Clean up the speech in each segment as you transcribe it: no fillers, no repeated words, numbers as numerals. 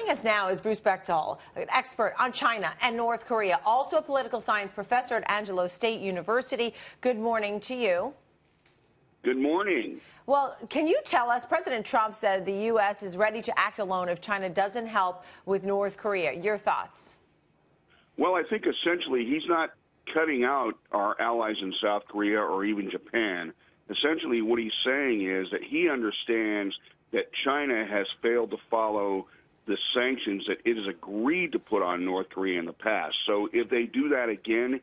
Joining us now is Bruce Bechtol, an expert on China and North Korea, also a political science professor at Angelo State University. Good morning to you. Good morning. Well, can you tell us, President Trump said the U.S. is ready to act alone if China doesn't help with North Korea. Your thoughts? Well, I think essentially he's not cutting out our allies in South Korea or even Japan. Essentially what he's saying is that he understands that China has failed to follow the sanctions that it has agreed to put on North Korea in the past. So if they do that again,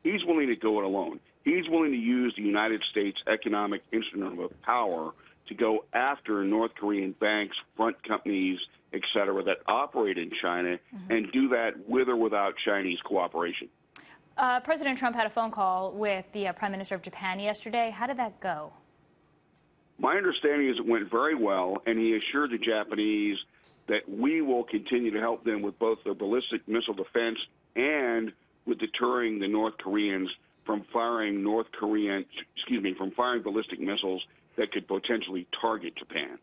he's willing to go it alone. He's willing to use the United States economic instrument of power to go after North Korean banks, front companies, et cetera, that operate in China, and do that with or without Chinese cooperation. President Trump had a phone call with the Prime Minister of Japan yesterday. How did that go? My understanding is it went very well, and he assured the Japanese that we will continue to help them with both their ballistic missile defense and with deterring the North Koreans from firing from firing ballistic missiles that could potentially target Japan.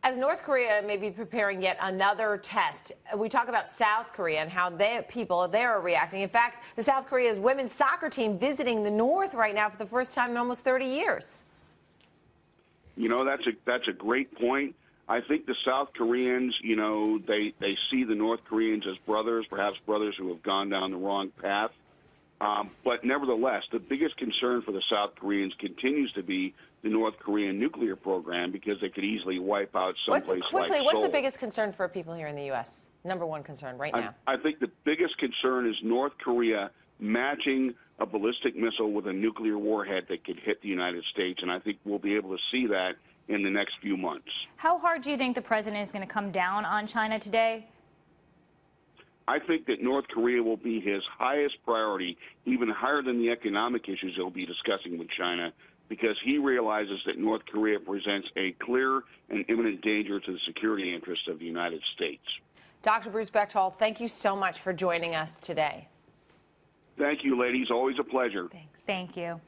As North Korea may be preparing yet another test, we talk about South Korea and how people there are reacting. In fact, the South Korea's women's soccer team visiting the North right now for the first time in almost 30 years. You know, that's a great point. I think the South Koreans, you know, they see the North Koreans as brothers, perhaps brothers who have gone down the wrong path. But nevertheless, the biggest concern for the South Koreans continues to be the North Korean nuclear program, because they could easily wipe out someplace like Seoul. What's the biggest concern for people here in the U.S.? Number one concern right now. I think the biggest concern is North Korea matching a ballistic missile with a nuclear warhead that could hit the United States, and I think we'll be able to see that in the next few months. How hard do you think the president is going to come down on China today? I think that North Korea will be his highest priority, even higher than the economic issues he'll be discussing with China, because he realizes that North Korea presents a clear and imminent danger to the security interests of the United States. Dr. Bruce Bechtol, thank you so much for joining us today. Thank you, ladies. Always a pleasure. Thanks. Thank you.